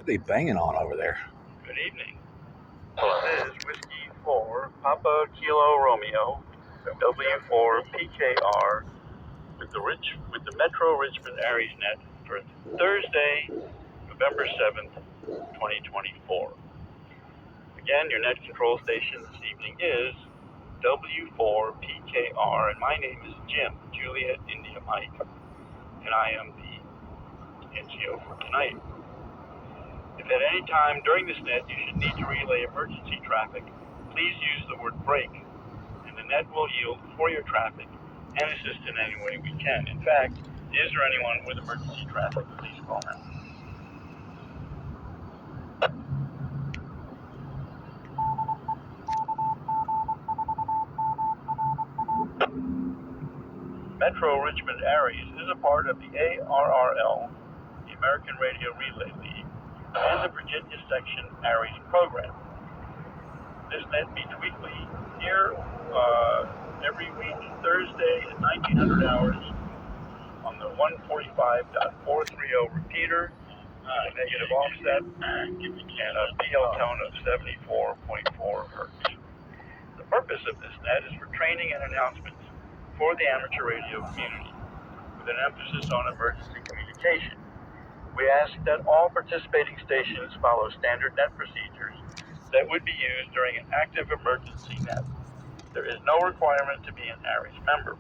What are they banging on over there? Good evening. This is Whiskey 4, Papa Kilo Romeo, W4 PKR with the Metro Richmond Aries net for Thursday, November 7th, 2024. Again, your net control station this evening is W4 PKR, and my name is Jim, Juliet India Mike, and I am the NGO for tonight. If at any time during this net you should need to relay emergency traffic, please use the word break, and the net will yield for your traffic and assist in any way we can. In fact, is there anyone with emergency traffic? Please call now. Metro Richmond Aries is a part of the ARRL, the American Radio Relay League, and the Virginia Section Aries program. This net meets weekly here every week, Thursday at 1900 hours on the 145.430 repeater, negative offset, and a BL tone of 74.4 hertz. The purpose of this net is for training and announcements for the amateur radio community, with an emphasis on emergency communication. We ask that all participating stations follow standard net procedures that would be used during an active emergency net. There is no requirement to be an ARIES member.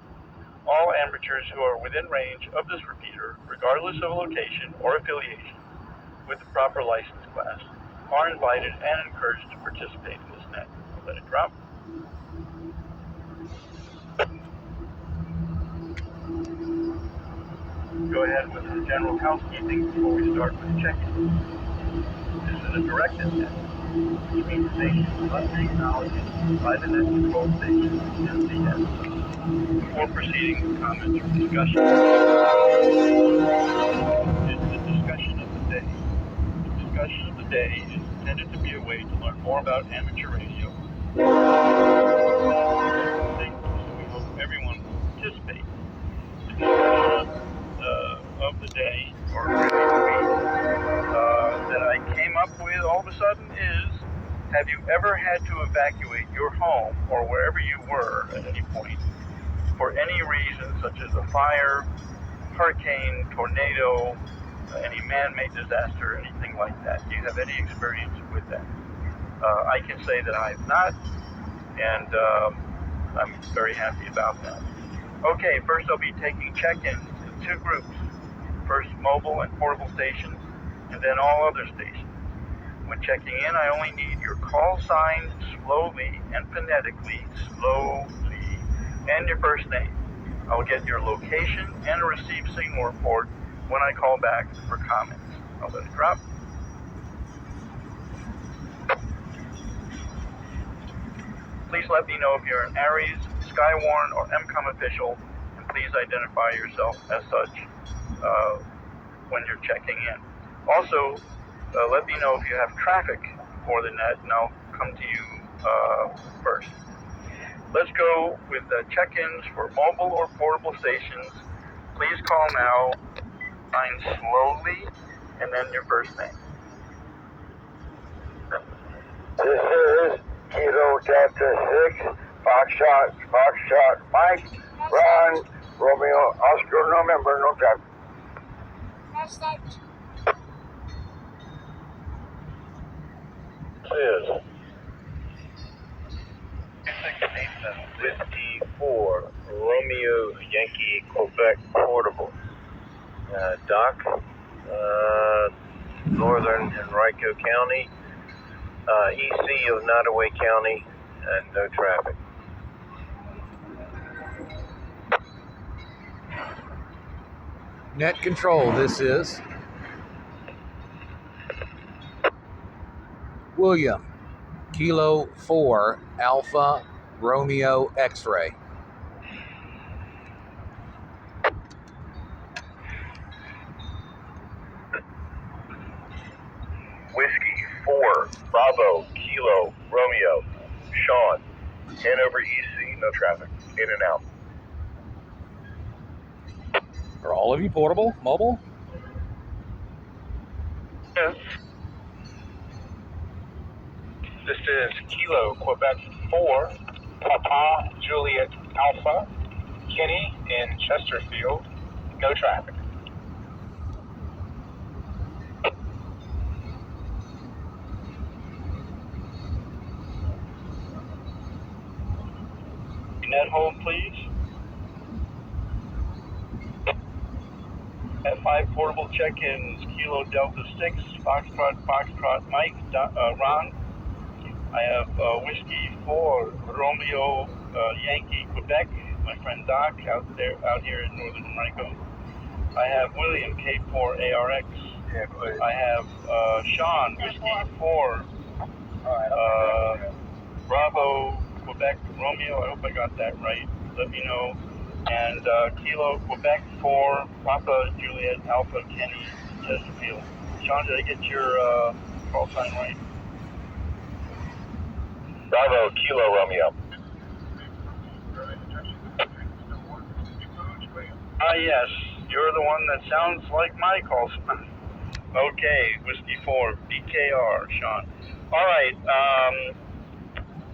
All amateurs who are within range of this repeater, regardless of location or affiliation, with the proper license class, are invited and encouraged to participate in this net. Let it drop. Go ahead with the general housekeeping before we start with check-in. This is a directed net, which means stations must be acknowledged by the net control station NCS. Before proceeding with comments or discussion, is the discussion of the day. The discussion of the day is intended to be a way to learn more about amateur radio. So we hope everyone will participate. The discussion of the day, or really the week, that I came up with all of a sudden is, have you ever had to evacuate your home or wherever you were at any point for any reason, such as a fire, hurricane, tornado, any man-made disaster, anything like that? Do you have any experience with that? I can say that I have not, and I'm very happy about that. Okay, first I'll be taking check-ins in two groups. First mobile and portable stations, and then all other stations. When checking in, I only need your call sign slowly and phonetically, slowly, and your first name. I'll get your location and a received signal report when I call back for comments. I'll let it drop. Please let me know if you're an ARIES, Skywarn, or MCOM official, and please identify yourself as such when you're checking in. Also, let me know if you have traffic for the net, and I'll come to you first. Let's go with the check-ins for mobile or portable stations. Please call now, sign slowly, and then your first name. This is Kilo Delta 6, Foxtrot, Mike, Ron, Romeo, Oscar, November, no traffic. This is 54 Romeo Yankee Quebec Portable. Dock, Northern Henrico County, EC of Nottoway County, and no traffic. Net control, this is William, Kilo 4, Alpha, Romeo, X-ray. Whiskey 4, Bravo, Kilo, Romeo, Sean, Hanover EC, no traffic, in and out. Are all of you portable, mobile? Yes. This is Kilo, Quebec 4, Papa, Juliet, Alpha, Kenny in Chesterfield, no traffic. Net hold, please. At 5 portable check-ins, Kilo Delta 6, Foxtrot, Mike, Ron. I have Whiskey 4, Romeo, Yankee, Quebec. My friend Doc out here in Northern Henrico. I have William, K4, ARX. Yeah, I have Sean, Whiskey 4, Bravo, Quebec, Romeo. I hope I got that right. Let me know. And Kilo, Quebec 4, Papa, Juliet, Alpha, Kenny, Chesterfield. Sean, did I get your call sign right? Bravo, Kilo, Romeo. Yes, you're the one that sounds like my call sign. Okay, Whiskey 4, BKR, Sean. All right,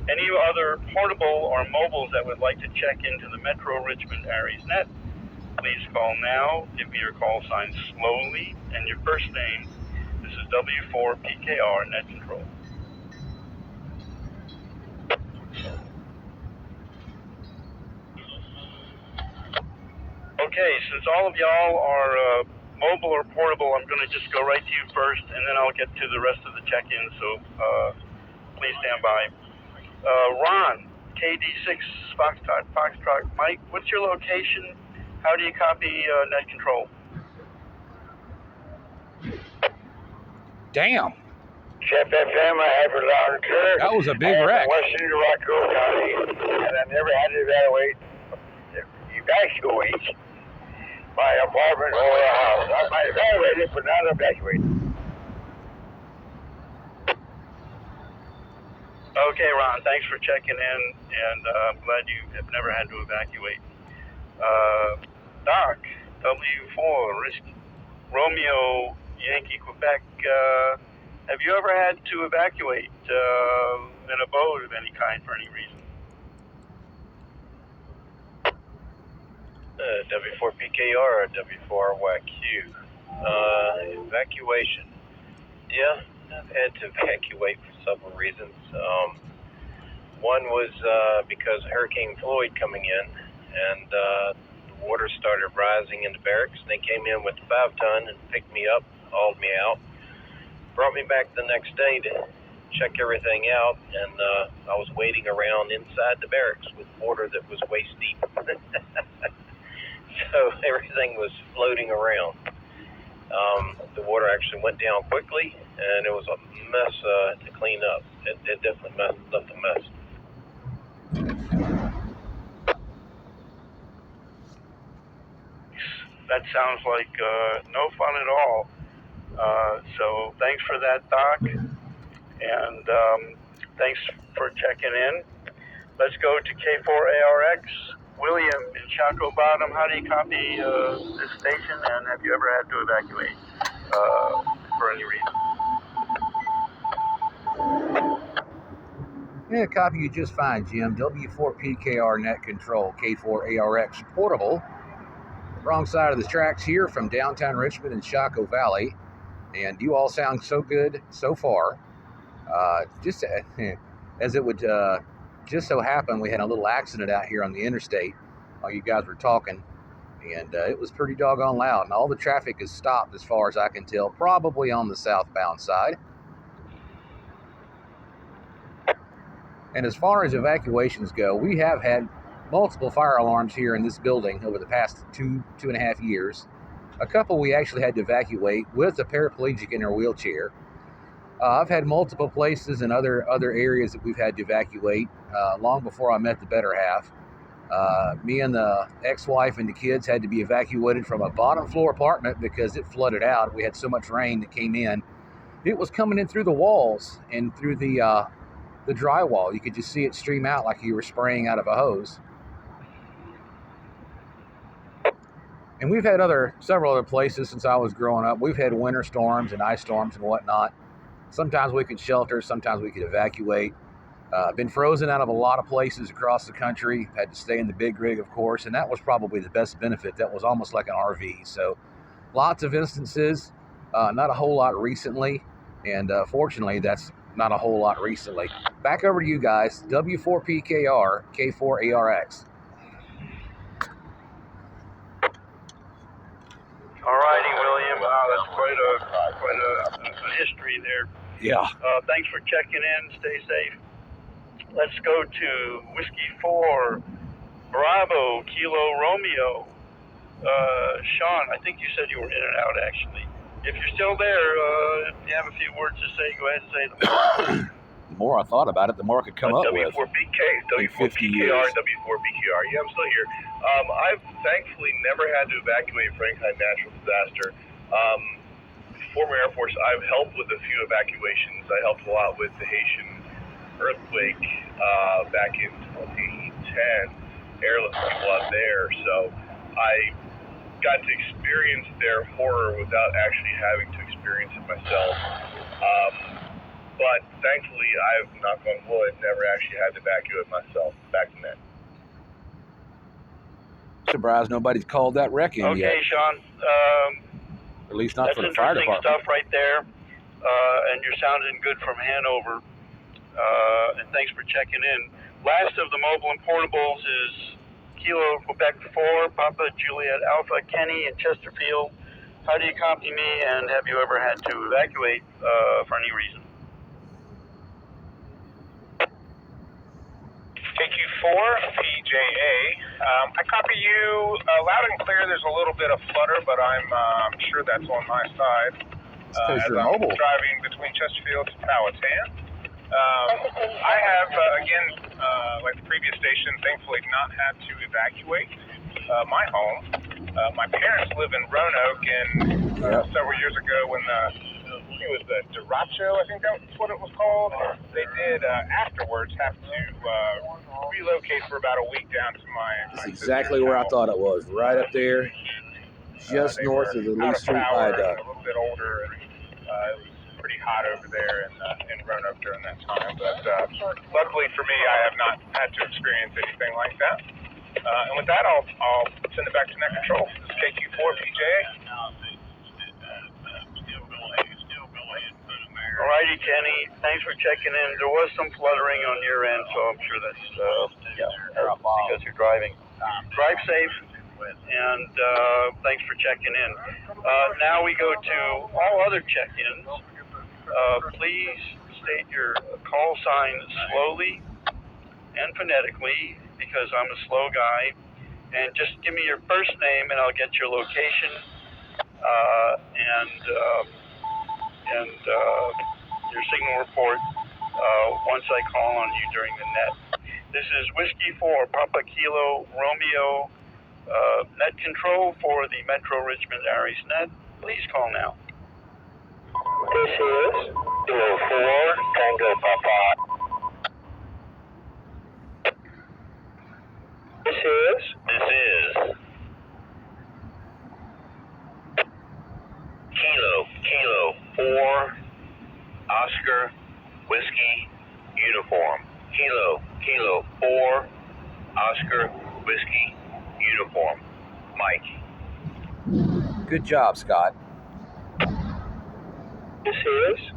any other portable or mobiles that would like to check into the Metro Richmond Aries net, please call now. Give me your call sign slowly and your first name. This is W4PKR Net Control. Okay, since all of y'all are mobile or portable, I'm going to just go right to you first, and then I'll get to the rest of the check-in, so please stand by. Ron, KD6 Foxtrot, Mike, what's your location? How do you copy net control? Damn. Chef FM, I have a long curve. That was a big wreck. Western Rockwell County, and I've never had to evacuate my apartment or a house. I might evaluate it, but not evacuate. Okay, Ron, thanks for checking in, and I'm glad you have never had to evacuate. Doc, W4, Romeo, Yankee, Quebec, have you ever had to evacuate an abode of any kind for any reason? W4PKR or W4YQ. Evacuation. Yeah, I've had to evacuate for several reasons. One was because of Hurricane Floyd coming in, and the water started rising in the barracks. They came in with a 5-ton and picked me up, hauled me out, brought me back the next day to check everything out, and I was waiting around inside the barracks with water that was waist deep. So everything was floating around. The water actually went down quickly, and it was a mess to clean up. It definitely left a mess. That sounds like no fun at all. So thanks for that, Doc, and thanks for checking in. Let's go to K4ARX. William in Chaco Bottom, how do you copy this station, and have you ever had to evacuate for any reason? Yeah, copy you just fine, Jim. W4PKR net control, K4ARX portable. Wrong side of the tracks here from downtown Richmond and Chaco Valley. And you all sound so good so far. Just as it would just so happen, we had a little accident out here on the interstate while you guys were talking. And it was pretty doggone loud. And all the traffic is stopped as far as I can tell, probably on the southbound side. And as far as evacuations go, we have had multiple fire alarms here in this building over the past two and a half years. A couple we actually had to evacuate with a paraplegic in her wheelchair. I've had multiple places and other areas that we've had to evacuate long before I met the better half. Me and the ex-wife and the kids had to be evacuated from a bottom floor apartment because it flooded out. We had so much rain that came in. It was coming in through the walls and through the drywall. You could just see it stream out like you were spraying out of a hose. And we've had several other places since I was growing up. We've had winter storms and ice storms and whatnot. Sometimes we could shelter, sometimes we could evacuate. Been frozen out of a lot of places across the country. Had to stay in the big rig, of course, and that was probably the best benefit. That was almost like an RV. So lots of instances, not a whole lot recently. And fortunately, that's not a whole lot recently. Back over to you guys. W4PKR, K4ARX. All righty, William. That's quite a history there. Yeah. Thanks for checking in. Stay safe. Let's go to Whiskey 4, Bravo, Kilo Romeo. Sean, I think you said you were in and out, actually. If you're still there, if you have a few words to say, go ahead and say them. The more I thought about it, the more I could come up with. W4BK, W4PKR, W4BKR. Yeah, I'm still here. I've thankfully never had to evacuate for any kind of natural disaster. Former Air Force, I've helped with a few evacuations. I helped a lot with the Haitian earthquake back in 2010, airlift people out there. So I got to experience their horror without actually having to experience it myself. But thankfully, I've, knock on wood, never actually had to evacuate myself back then. Surprised nobody's called that wrecking yet. Okay, Sean. At least not that's for the fire interesting department. stuff right there. And you're sounding good from Hanover. And thanks for checking in. Last of the mobile and portables is Kilo Quebec 4, Papa Juliet Alpha, Kenny in Chesterfield. How do you copy me, and have you ever had to evacuate for any reason? KQ4, PJA. I copy you loud and clear. There's a little bit of flutter, but I'm sure that's on my side. Because as you're I'm mobile. driving between Chesterfield to Powhatan. I have, again, like the previous station, thankfully not had to evacuate my home. My parents live in Roanoke, and several years ago when it was the derecho, I think that's what it was called, they did afterwards have to relocate for about a week down to my That's exactly where I thought it was, right up there, just north of the Lee Street Viaduct. A little bit older, and it was pretty hot over there in Roanoke during that time. But luckily for me, I have not had to experience anything like that. And with that, I'll send it back to net control. This is KQ4 PJA. All righty, Kenny. Thanks for checking in. There was some fluttering on your end, so I'm sure that's because you're driving. Drive safe, and thanks for checking in. Now we go to all other check-ins. Please state your call sign slowly and phonetically, because I'm a slow guy. And just give me your first name, and I'll get your location and your signal report once I call on you during the net. This is Whiskey 4, Papa Kilo Romeo, net control for the Metro Richmond Aries net. Please call now. This is Kilo 4, Tango Papa. This is Kilo 4, Oscar, Whiskey, Uniform, Kilo 4, Oscar Whiskey Uniform, Mike. Good job, Scott. This is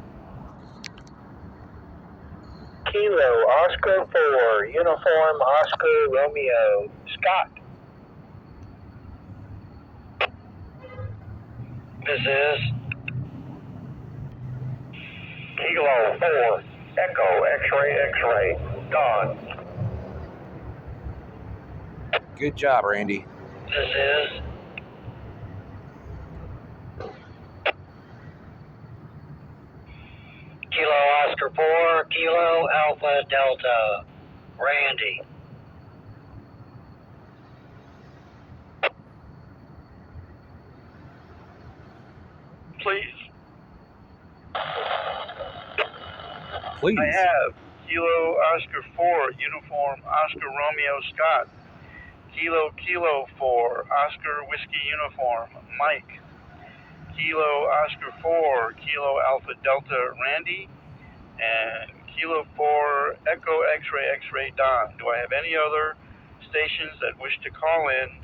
Kilo Oscar 4, Uniform Oscar Romeo, Scott. This is Kilo 4, Echo X-ray, Don. Good job, Randy. This is Kilo Oscar 4, Kilo Alpha Delta, Randy. Please. Please. I have Kilo Oscar 4, Uniform Oscar Romeo Scott. Kilo 4, Oscar Whiskey Uniform, Mike. Kilo Oscar 4, Kilo Alpha Delta, Randy. And Kilo 4, Echo X-ray, Don. Do I have any other stations that wish to call in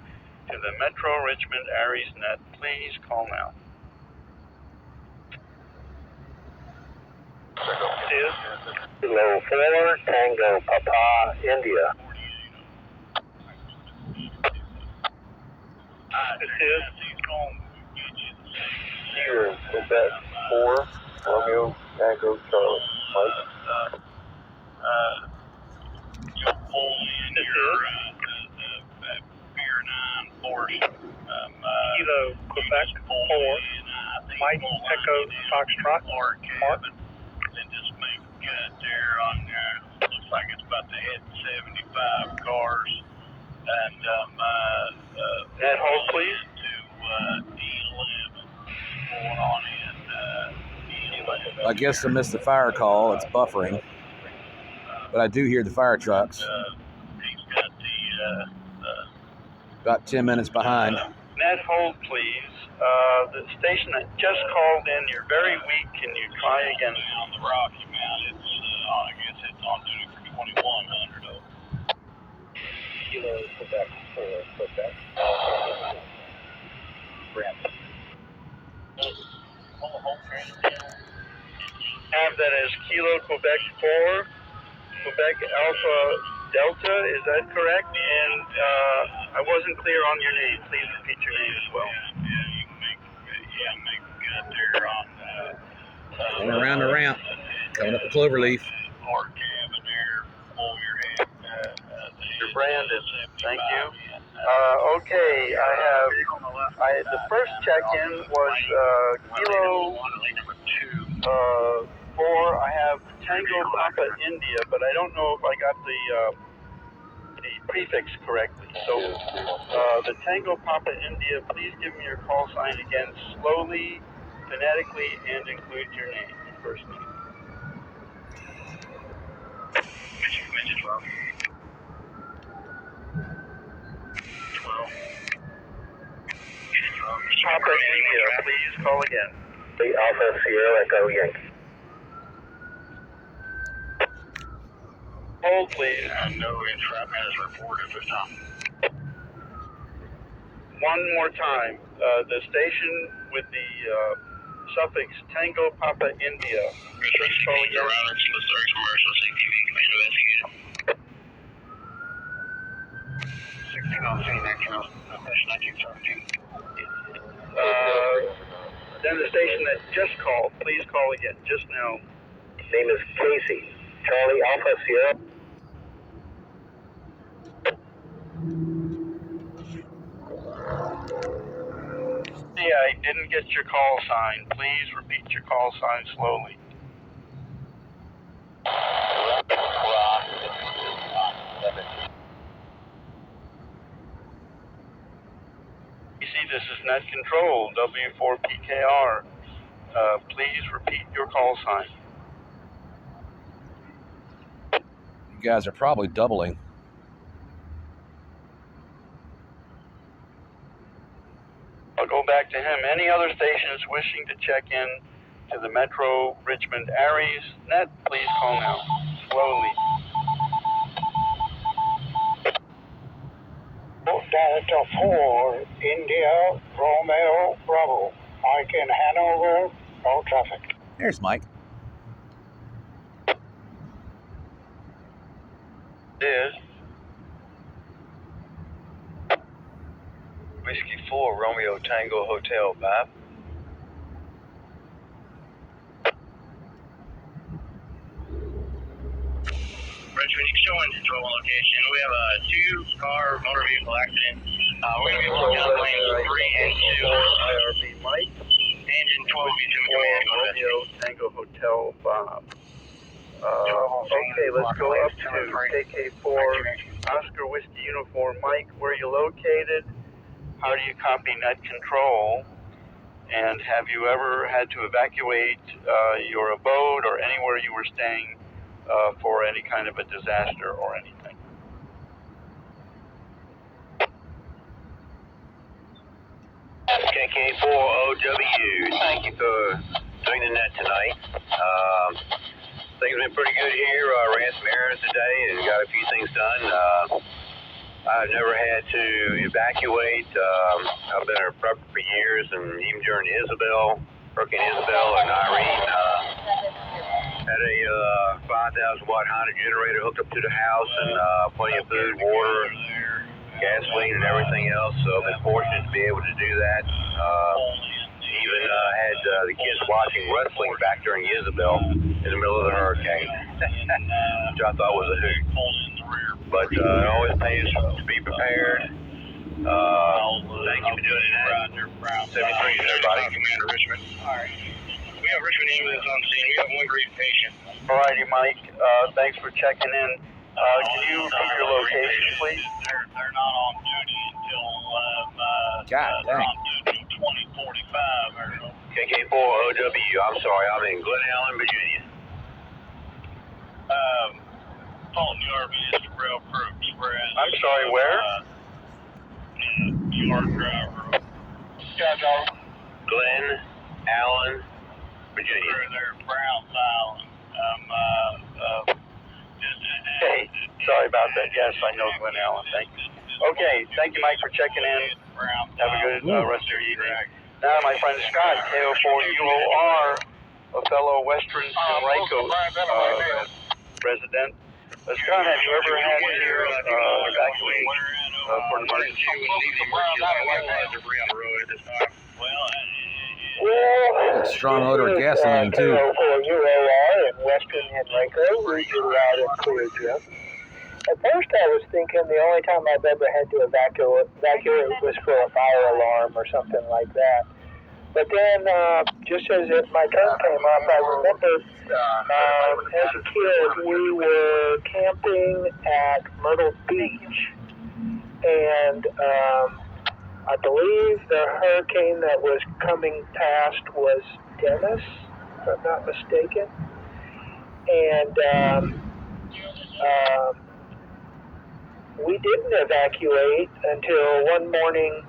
to the Metro Richmond Aries Net? Please call now. Kilo 4, Tango Papa, India. This is here, Quebec 4, Romeo, Tango, Charlie, Mike. You'll pull in your beer 9 Porsche. Kilo Quebec 4, Mike Echo Foxtrot, Mark. Then just make a cut there on looks like it's about to hit 75 cars. And Net hold, please. To D11 going on in D11. I guess I missed the fire call. It's buffering. But I do hear the fire trucks. He's got the About 10 minutes behind. Net hold, please. The station that just called in, you're very weak. Can you try again? on the Rocky Mount. It's I guess it's on duty for 2100 over. Kilo Quebec 4, Quebec. Have that as Kilo Quebec 4, Quebec Alpha Delta, is that correct? And I wasn't clear on your name. Please repeat your name as well. Yeah, you can make a cut there on Going around the ramp. Coming up the Cloverleaf. Or cabin there, pull your head. Mr. Brandon, thank you. Okay, the first check-in was Kilo 4. I have Tango Papa India, but I don't know if I got the prefix correctly. So the Tango Papa India, please give me your call sign again slowly, phonetically, and include your name, your first name. Papa India, please call again. The Alpha Sierra Echo Yankee. Hold, please. No entrapment is reported this time. One more time. The station with the suffix Tango Papa India. Please call again. Commercial CTV investigated. 1917. Then the station that just called, please call again, just now. Name is Casey. Charlie Alpha Sierra. Yeah, I didn't get your call sign. Please repeat your call sign slowly. You see, this is net control, W4PKR. Please repeat your call sign. You guys are probably doubling. I'll go back to him. Any other stations wishing to check in to the Metro Richmond Aries Net, please call now. Slowly. There's Mike. Is Whiskey 4 Romeo Tango Hotel, Bob. Richmond, you can show into 12 location. We have a 2-car motor vehicle accident. We're going to be looking at lanes 3 and 2. IRB Mike. Engine 12 be to command. Romeo Tango Hotel, Bob. Okay, let's go up to KK4 Oscar Whiskey Uniform Mike. Where are you located? How do you copy net control? And have you ever had to evacuate your abode or anywhere you were staying for any kind of a disaster or anything? KK4OW, thank you for doing the net tonight. Things have been pretty good here. Ran some errands today and got a few things done. I've never had to evacuate. I've been a prepper for years, and even during Hurricane Isabel and Irene, had a 5,000 watt Honda generator hooked up to the house, and plenty of food, water, gasoline, and everything else. So I've been fortunate to be able to do that. Even had the kids watching wrestling back during Isabel in the middle of the hurricane, which I thought was a hoot. But it always pays to be prepared. Thank you for doing that. 73 is everybody. Commander Richmond. All right. We have Richmond ambulance on scene. We have one grief patient. All righty, Mike. Thanks for checking in. Can you from your location, please? They're not on duty until God they're dang. on duty 2045. KK4OW. I'm sorry. I'm in Glen Allen, Virginia. Paul York is Rail Crew Express. I'm sorry, where? New York driver. Glen Allen, Virginia. They're Browns Island. Hey, sorry about that. Yes, I know Glen Allen. Thank you. Okay, thank you, Mike, for checking in. Have a good rest of your evening. Now, my friend Scott, KO4UOR, a fellow Western Henrico resident. Scott, have you ever had to evacuate for an emergency? Well, strong odor of gasoline, too. KO4UOR in Western Henrico, read you loud and clear, Jim. At first I was thinking the only time I've ever had to evacuate was for a fire alarm or something like that. But then, just as my turn came up, I remember as a kid we were camping at Myrtle Beach, and I believe the hurricane that was coming past was Dennis, if I'm not mistaken. And we didn't evacuate until one morning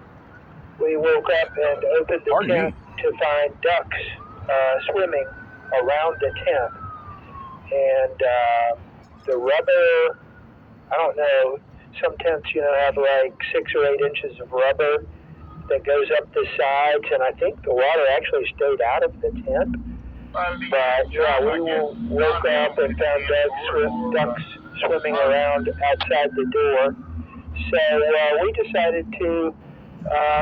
we woke up and opened the tent to find ducks swimming around the tent. And the rubber, I don't know, some tents, have like 6 or 8 inches of rubber that goes up the sides, and I think the water actually stayed out of the tent. But yeah, we woke up and found ducks swimming around outside the door. So we decided to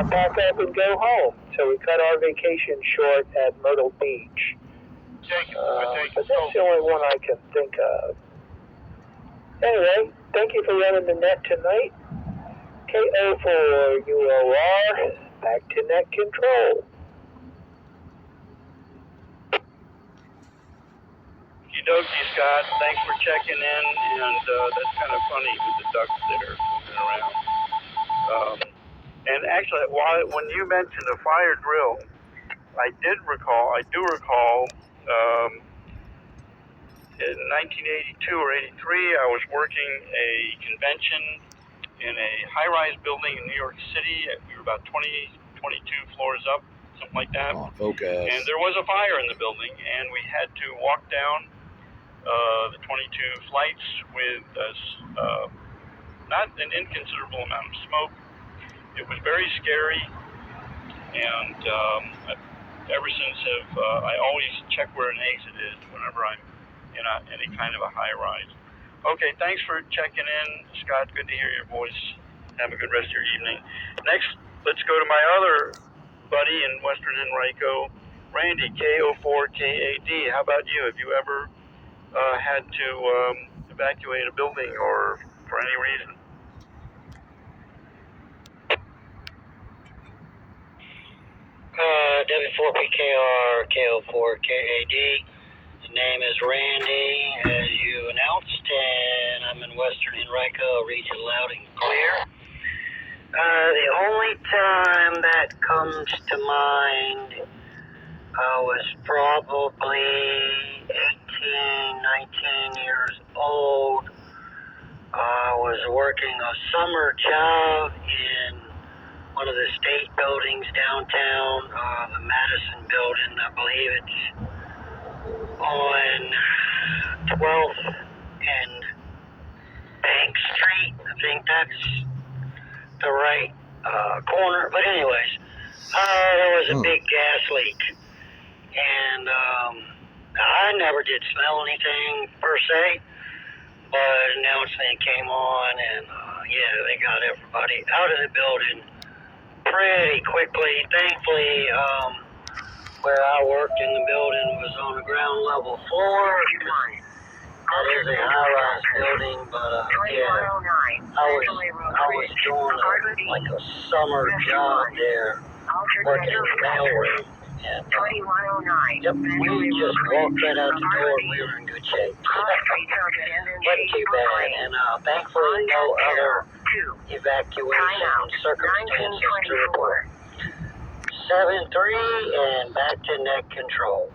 pack up and go home. So we cut our vacation short at Myrtle Beach. But that's the only one I can think of. Anyway, thank you for running the net tonight. KO4UOR, back to net control. Okie Scott, thanks for checking in, and that's kind of funny with the ducks that are swimming around. And actually, when you mentioned a fire drill, I do recall in 1982 or 83, I was working a convention in a high-rise building in New York City. We were about 22 floors up, something like that. Come on, focus. And there was a fire in the building, and we had to walk down the 22 flights with not an inconsiderable amount of smoke. It was very scary, and ever since I always check where an exit is whenever I'm in any kind of a high rise. Okay, thanks for checking in, Scott. Good to hear your voice. Have a good rest of your evening. Next, let's go to my other buddy in Western Henrico, Randy, KO4KAD. How about you? Have you ever had to evacuate a building or for any reason? W4PKR, KO4KAD. The name is Randy, as you announced, and I'm in Western Henrico, region loud and clear. The only time that comes to mind was probably 18, 19 years old. I was working a summer job in one of the state buildings downtown, the Madison building. I believe it's on 12th and Bank Street. I think that's the right corner. But anyways, there was a big gas leak. And I never did smell anything per se, but an announcement came on, and they got everybody out of the building pretty quickly. Thankfully, where I worked in the building was on the ground level floor. That is a high-rise building, but I was doing like a summer job there, working in the mailroom. And, yep, we just walked right out the door and we were in good shape. Wasn't too bad, and thankfully no other evacuation circumstances to report. 7-3 and back to net control.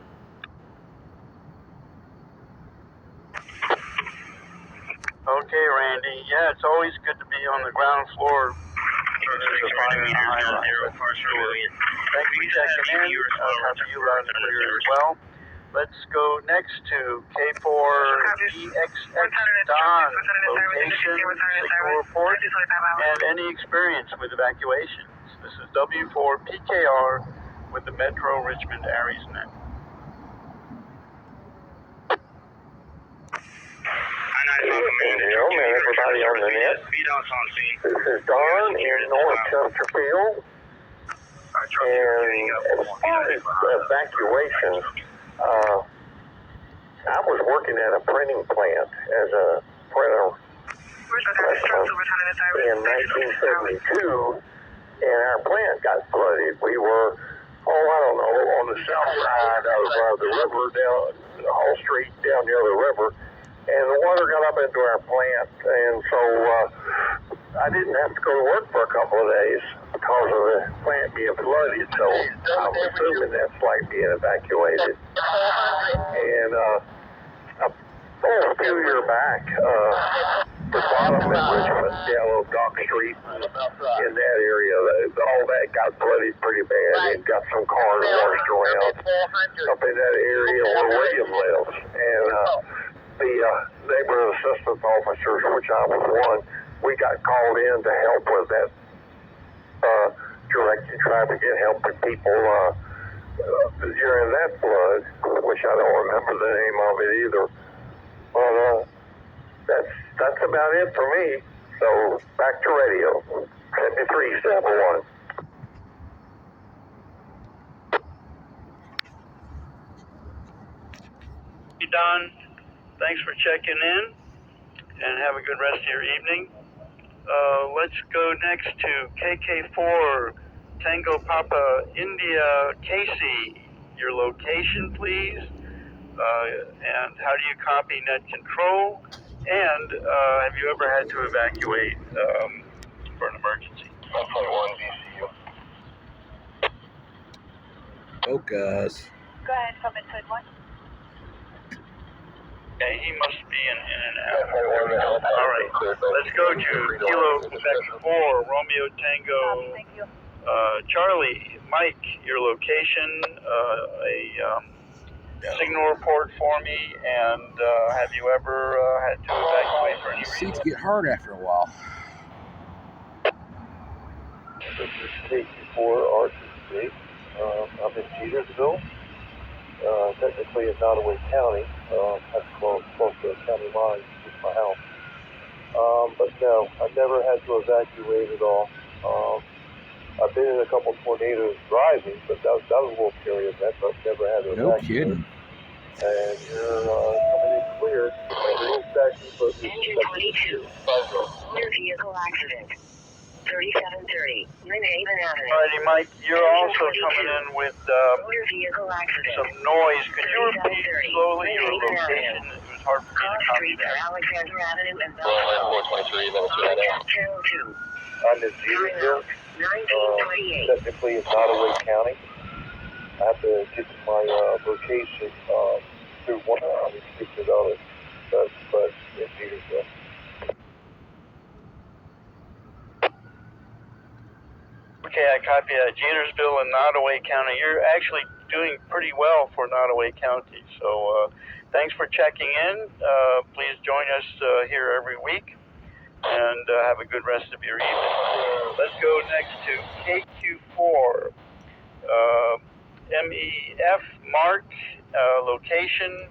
Okay, Randy. Yeah, it's always good to be on the ground floor. Thank you for checking in. I'll have you loud and clear as well. Let's go next to K4EXX Don, location, signal report, and any experience with evacuations. This is W4PKR with the Metro Richmond Aries Net. Hello, everybody on the net. This is Don in North Chesterfield. And as far as evacuations, I was working at a printing plant as a printer in 1972, and our plant got flooded. We were, on the south side of the river, down Hall Street, down near the river, and the water got up into our plant, and so I didn't have to go to work for a couple of days because of the plant being flooded, so I'm assuming that's like being evacuated. And a few years back, the bottom in Richmond, down Dock Street, in that area, all that got flooded pretty bad. It got some cars washed around up in that area where William lives. And the neighborhood assistance officers, which I was one, we got called in to help with that, directing traffic and helping people during that flood, which I don't remember the name of it either. But that's about it for me. So back to radio, 7371. Hey, Don. Thanks for checking in, and have a good rest of your evening. Let's go next to KK4 Tango Papa India Casey. Your location, please, and how do you copy net control? And have you ever had to evacuate for an emergency? 1.1 VCU. Focus. Go ahead, come inside one. Okay, he must be in and out. All right, let's go to Kilo Quebec 4, Romeo Tango, Thank you. Charlie, Mike, your location, signal report for me, and have you ever had to evacuate for any reason? Seats get hard after a while. This is KQ4 RTC. I'm in Jetersville, technically in Nottoway County. That's close to the county line, just my house. But no, I've never had to evacuate at all. I've been in a couple tornadoes driving, but that was a little period. I've never had to evacuate. No kidding. And you're coming in clear. Engine 22. Motor vehicle accident. 3730. Lynn Haven Avenue. Alrighty, Mike, you're also coming in with Motor vehicle accident. some noise. Could you repeat slowly your location? It was hard for me to copy Streets are that. Alexander Avenue and Belleville. 423, minutes to that. Channel 2. I'm in Jetersville. 1928. Technically in Nottoway County. I have to get to my location through one of the $60, but in Jetersville. Okay, I copy that. Jetersville and Nottoway County. You're actually doing pretty well for Nottoway County. So thanks for checking in. Please join us here every week. And have a good rest of your evening. Let's go next to KQ4. MEF, mark, location,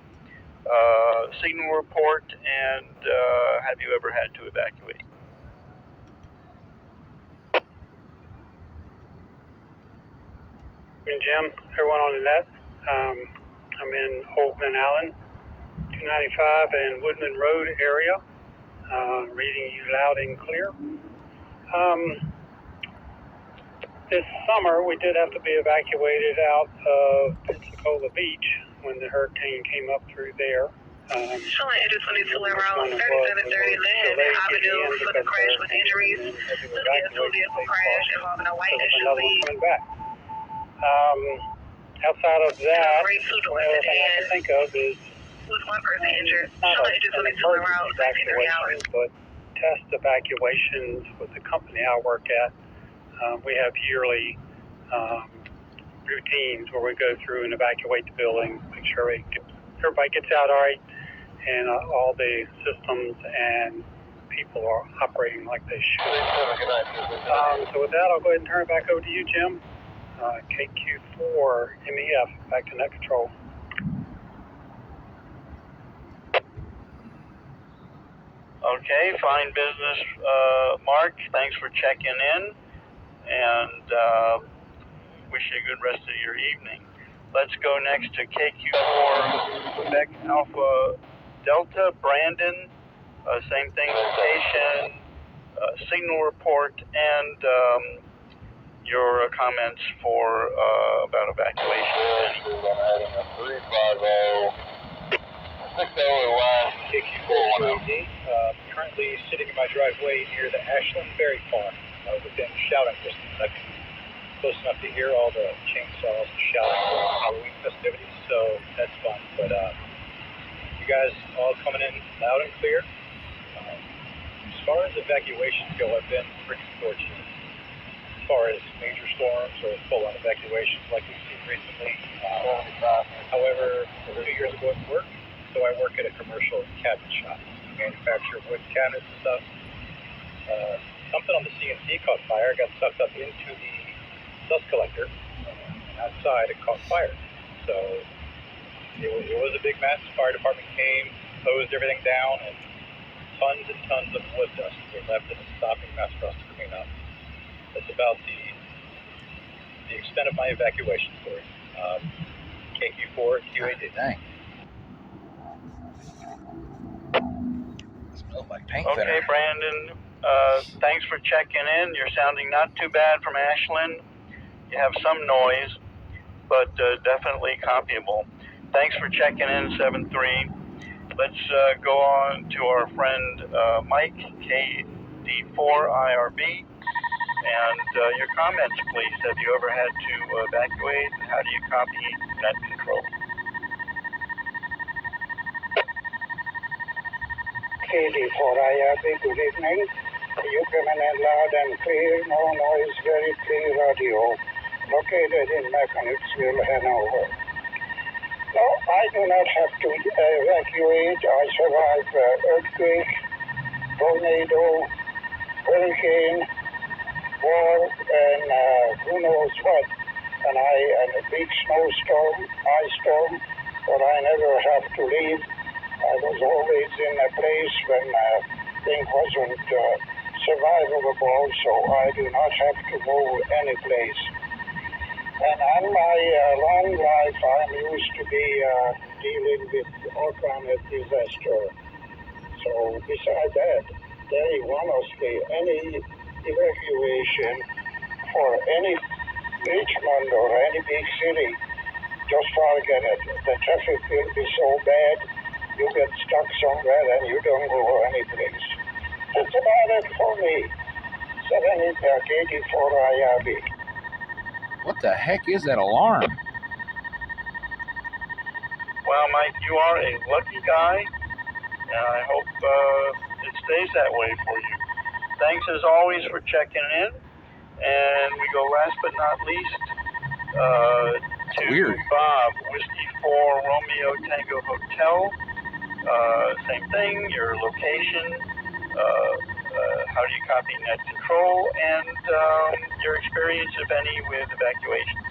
signal report, and have you ever had to evacuate? Jim, everyone on the net. I'm in Holtman Allen, 295 and Woodman Road area. Reading you loud and clear. This summer, we did have to be evacuated out of Pensacola Beach when the hurricane came up through there. Showing Edges 22 around 3730 Lynn Avenue for the crash with injuries. This is a vehicle crash involving a white SUV. Coming back. Outside of that, the only thing I can think of is with one person injured. not Showing Edges an 22 around emergency 1930 hours. evacuation, but test evacuations with the company I work at. We have yearly routines where we go through and evacuate the building, make sure everybody gets out all right, and all the systems and people are operating like they should. So with that, I'll go ahead and turn it back over to you, Jim. KQ4 MEF, back to net control. Okay, fine business, Mark. Thanks for checking in, and wish you a good rest of your evening. Let's go next to KQ4 Quebec Alpha Delta, Brandon. Same thing, location, signal report, and your comments for about evacuation. Currently sitting in my driveway near the Ashland Berry Farm, within shouting distance. Close enough to hear all the chainsaws and shouting for Halloween festivities, so that's fun. But you guys all coming in loud and clear. As far as evacuations go, I've been pretty fortunate. As far as major storms or full-on evacuations like we've seen recently. However, 2 years ago at work, so I work at a commercial cabinet shop. We manufacture wood cabinets and stuff. Something on the CNC caught fire, got sucked up into the dust collector. Outside, it caught fire. So it was a big mess. Fire department came, hosed everything down, and tons of wood dust were left in a stopping mess for us to clean up. That's about the extent of my evacuation story. KQ4 QAD. Dang. Smells like paint Okay, thinner. Brandon, thanks for checking in. You're sounding not too bad from Ashland. You have some noise, but definitely copyable. Thanks for checking in, 7-3. Let's go on to our friend Mike, KD4IRB. And your comments, please. Have you ever had to evacuate? And how do you copy net control? KD4IRB, good evening. You coming in loud and clear, no noise, very clear audio. Located in Mechanicsville, Hanover. No, I do not have to evacuate. I survived earthquake, tornado, hurricane, war, and who knows what. and a big snowstorm, ice storm, but I never have to leave. I was always in a place when thing wasn't survivable, so I do not have to move any place. And on my long life, I'm used to be dealing with all kind of disaster. So besides that, very honestly, any evacuation for any Richmond or any big city, just forget it. The traffic will be so bad, you get stuck somewhere and you don't go any place. That's about it for me. 70-84 IRB. What the heck is that alarm? Well, Mike, you are a lucky guy, and I hope it stays that way for you. Thanks as always for checking in, and we go last but not least to Bob, Whiskey 4 Romeo Tango Hotel. Same thing, your location, how do you copy net control, and your experience, if any, with evacuations.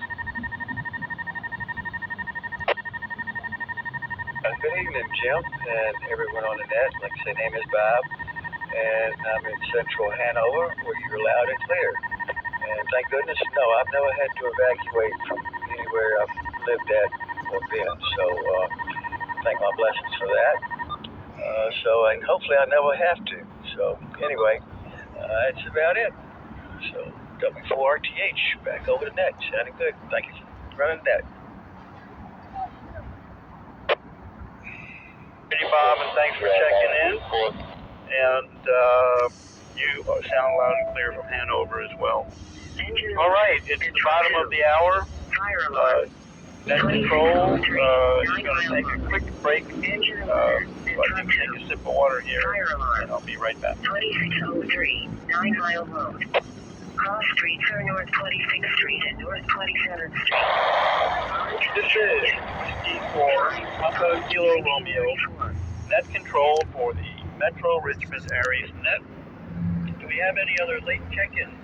Good evening, Jim, and everyone on the net. Like I say, name is Bob, and I'm in central Hanover, where you're loud and clear. And thank goodness, no, I've never had to evacuate from anywhere I've lived at or been. So thank my blessings for that. And hopefully I never have to. So anyway, that's about it. So W4RTH, back over the net. Sounding good. Thank you for running that. Hey, Bob, and thanks for checking in. And you sound loud and clear from Hanover as well. All right, it's the bottom of the hour. Net control is going to take a quick break. So I think take a sip of water here, and I'll be right back. 2603, 9 Mile Road. Cross streets are North 26th Street and North 27th Street. This is Whiskey 4 Papa Kilo Romeo. Net control for the Metro Richmond Area's net. Do we have any other late check-ins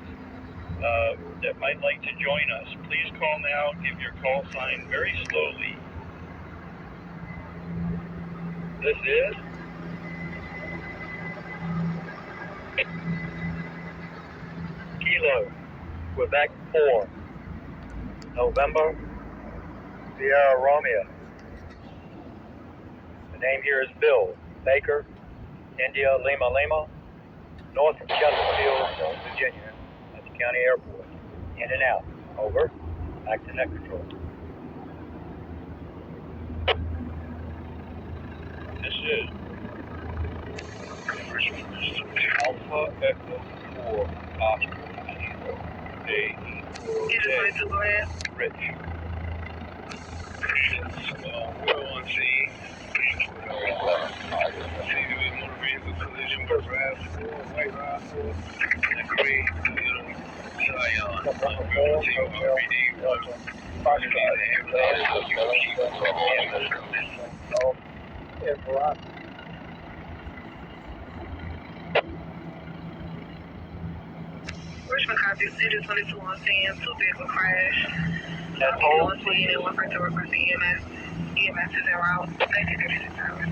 that might like to join us? Please call now. Give your call sign very slowly. This is Kilo, Quebec 4, November, Sierra Romeo. The name here is Bill Baker, India Lima Lima, north of Chesterfield, Virginia, at the county airport. In and out. Over. Back to net control. This is Alpha Echo 4 Oscar A4 Rich. We're on scene. Motor vehicle collision with RAV4, White RAV4, and Gray, Scion. We're going to take RPD 1. Richmond copy, City 22 on scene, 2 vehicle crash. That's all. On scene and 1 person request EMS. EMS is en route. Thank you, 36 hours.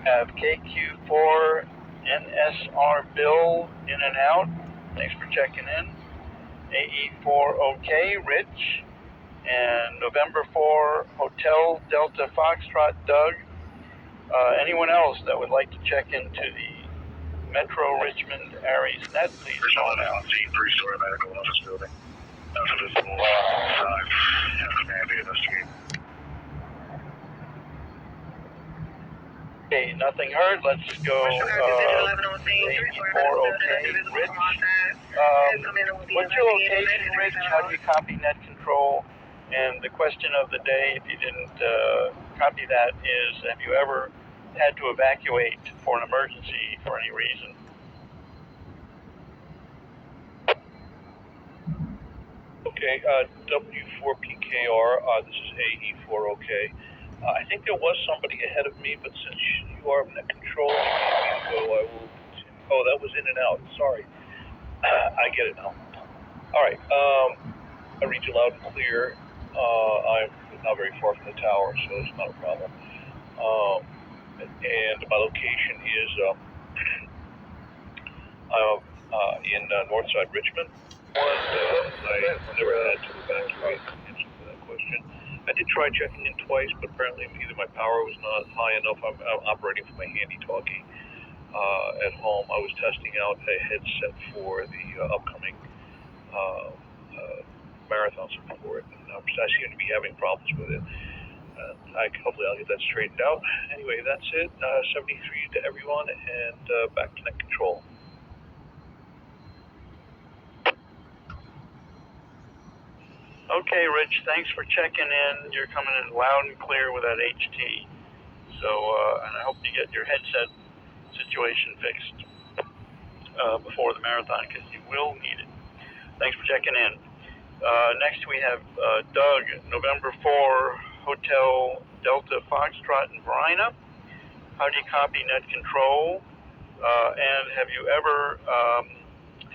Have KQ4 NSR Bill in and out. Thanks for checking in. AE4 OK, Rich. And November 4 Hotel Delta Foxtrot, Doug. Anyone else that would like to check into the Metro Richmond Aries net, please call now. 3-story medical office building. Nothing visible outside. Have to investigate. Okay, nothing heard. Let's go. AE4 OK, Rich. What's your location, Rich? How do you copy net control? And the question of the day, if you didn't copy that, is have you ever had to evacuate for an emergency for any reason? Okay, W4PKR, this is AE4OK. I think there was somebody ahead of me, but since you are net control, I will. Oh, that was in and out. Sorry. I get it now. All right. I read you loud and clear. I'm not very far from the tower, so it's not a problem. And my location is in Northside Richmond. I never had to evacuate. Answer for that question. I did try checking in twice, but apparently either my power was not high enough. I'm operating from my handy-talkie at home. I was testing out a headset for the upcoming marathon support, and I seem to be having problems with it. Hopefully I'll get that straightened out. Anyway, that's it. 73 to everyone, and back to net control. Okay, Rich, thanks for checking in. You're coming in loud and clear with that HT. So, and I hope you get your headset situation fixed before the marathon, because you will need it. Thanks for checking in. Next we have Doug, November 4, Hotel Delta Foxtrot in Verina. How do you copy net control? And have you ever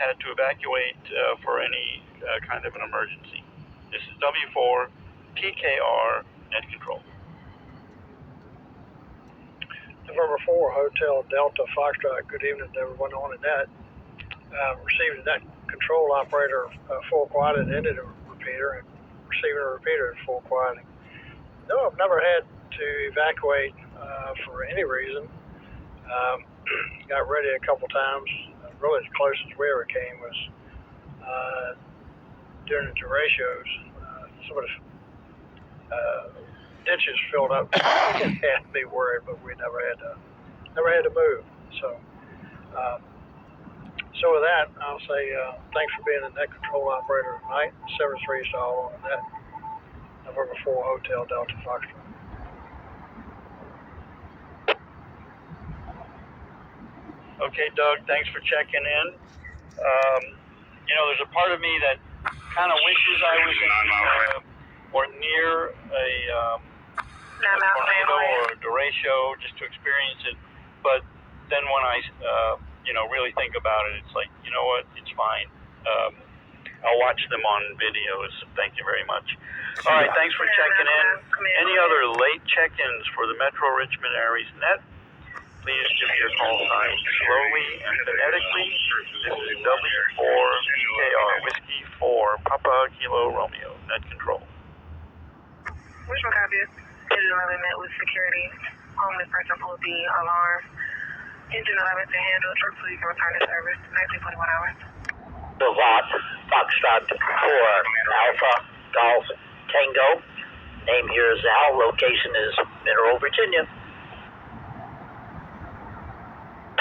had to evacuate for any kind of an emergency? This is W4 PKR net control. November 4, Hotel Delta Foxtrot. Good evening to everyone on the net. Received a net control operator full quieted ended a repeater and receiving a repeater at full quieting. No, I've never had to evacuate for any reason. Got ready a couple times. Really the closest we ever came was during the derechos. Some of the ditches filled up. It had me worried, but we never had to move. So with that, I'll say thanks for being the net control operator tonight. 73 is all on the net. November 4 Hotel Delta Foxtrot. Okay, Doug, thanks for checking in. There's a part of me that kind of wishes I was in or near a tornado or a derecho just to experience it. But then when I, really think about it, it's like, you know what, it's fine. I'll watch them on videos. Thank you very much. All right, thanks for checking in. Any other late check-ins for the Metro Richmond Aries Net? Please give me your call sign slowly and phonetically. This is W4 PKR Whiskey 4 Papa Kilo Romeo net control. Richmond copy. Engine 11 met with security. Homeless person pulled the alarm. Engine 11 to handle. Truck so you can return to service. Next 21 hours. Watt, Foxtrot 4 Alpha Golf Tango. Name here is Al. Location is Mineral, Virginia.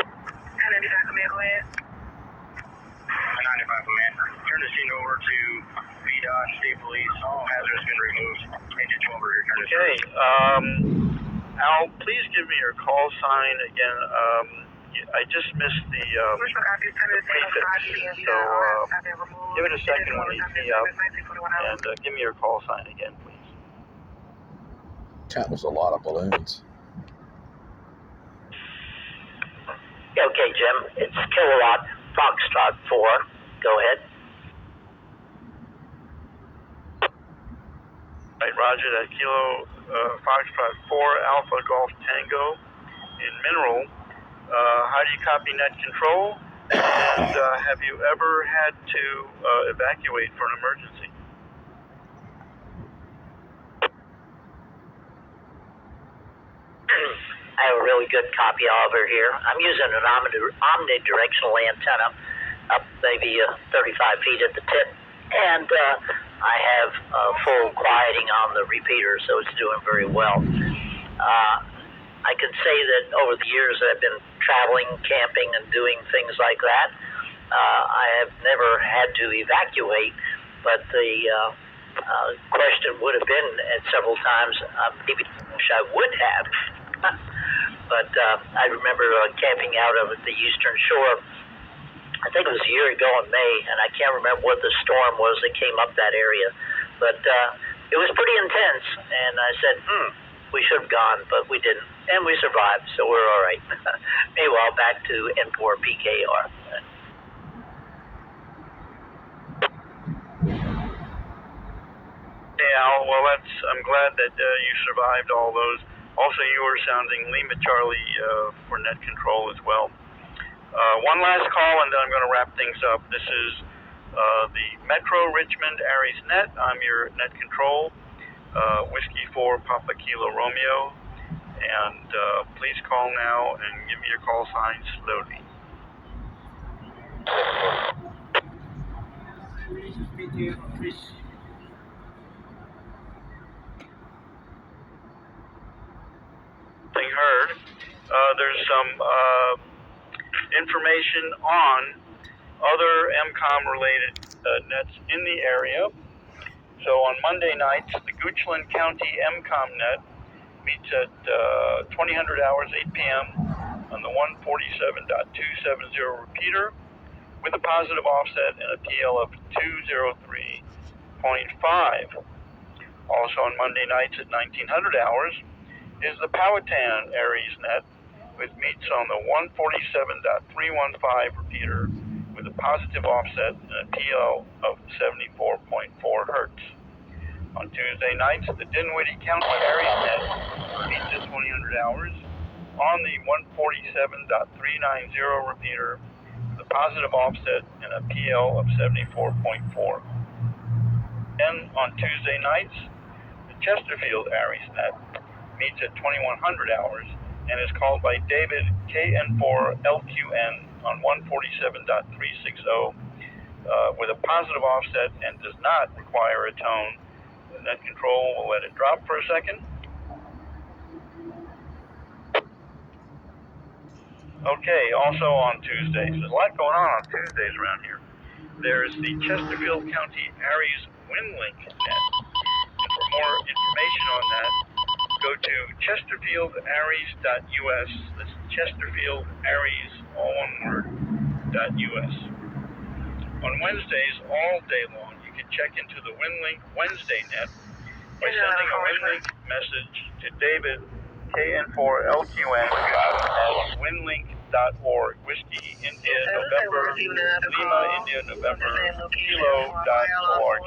95 Command, go ahead. 95 Command. Turn the scene over to VDOT State Police. All hazards been removed. Engine 12 return to service. Al, please give me your call sign again. I just missed the prefix, so give it a second when you tee up, and give me your call sign again, please. That was a lot of balloons. Okay, Jim. It's Kilowatt Foxtrot 4. Go ahead. Right, Roger, that Kilo Foxtrot 4 Alpha Golf Tango in Mineral. How do you copy net control? And have you ever had to evacuate for an emergency? I have a really good copy over here. I'm using an omnidirectional antenna up maybe 35 feet at the tip. And I have full quieting on the repeater, so it's doing very well. I can say that over the years that I've been traveling, camping, and doing things like that, I have never had to evacuate, but the question would have been at several times, maybe I would have. But I remember camping out of the Eastern Shore. I think it was a year ago in May, and I can't remember what the storm was that came up that area. But it was pretty intense, and I said, we should have gone, but we didn't. And we survived, so we're all right. Meanwhile, back to N4 PKR. Al. Well, I'm glad that you survived all those. Also, you were sounding Lima Charlie for net control as well. One last call, and then I'm going to wrap things up. This is the Metro Richmond Aries Net. I'm your net control, Whiskey 4 Papa Kilo Romeo. And please call now and give me your call sign slowly. Thing heard. There's some information on other MCOM related nets in the area. So on Monday nights, the Goochland County MCOM net meets at 2000 hours, 8 p.m. on the 147.270 repeater with a positive offset and a PL of 203.5. Also on Monday nights at 1900 hours is the Powhatan Aries net, which meets on the 147.315 repeater with a positive offset and a PL of 74.4 hertz. On Tuesday nights, the Dinwiddie County Aries net meets at 2000 hours on the 147.390 repeater with a positive offset and a PL of 74.4. And on Tuesday nights, the Chesterfield Aries net meets at 2100 hours and is called by David KN4LQN on 147.360 with a positive offset and does not require a tone. The net control will let it drop for a second. Okay, also on Tuesdays, there's a lot going on Tuesdays around here. There's the Chesterfield County Aries WinLink net. And for more information on that, go to chesterfieldaries.us. That's Chesterfield Aries, all one word, .us. On Wednesdays, all day long, you can check into the WinLink Wednesday net by sending a WinLink message to David KN4LQN at winlink.org. Whiskey India November Lima India November Kilo.org.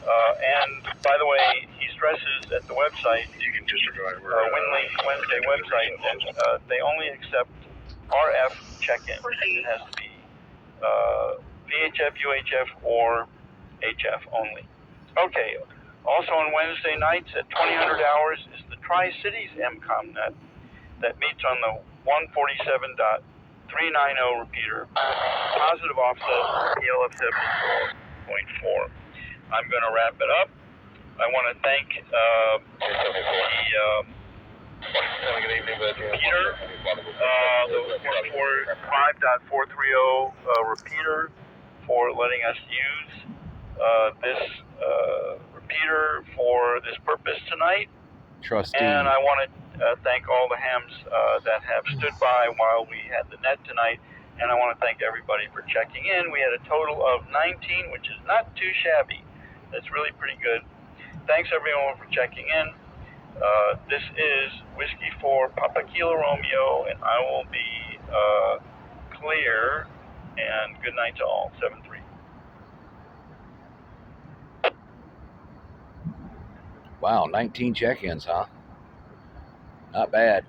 And by the way, he stresses at the website, you can disregard WinLink Wednesday website, that they only accept RF check-in. It has to be VHF, UHF, or HF only. Okay. Also on Wednesday nights at 2000 hours is the Tri-Cities MCOM net that meets on the 147.390 repeater. Positive offset, PL of 74.4. I'm going to wrap it up. I want to thank the repeater, the 5.430 repeater for letting us use this repeater for this purpose tonight. Trustee. And I want to thank all the hams that have stood by while we had the net tonight. And I want to thank everybody for checking in. We had a total of 19, which is not too shabby. That's really pretty good. Thanks everyone for checking in. This is Whiskey 4 Papa Kilo Romeo, and I will be clear. And good night to all. 7-3. Wow, 19 check-ins, huh? Not bad.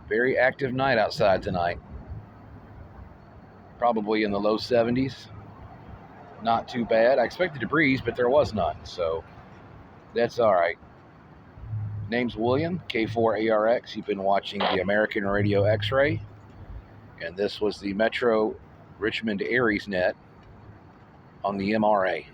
Very active night outside tonight. Probably in the low 70s. Not too bad. I expected a breeze, but there was none, so that's all right. Name's William, K4ARX. You've been watching the American Radio X-Ray, and this was the Metro Richmond Aries net on the MRA.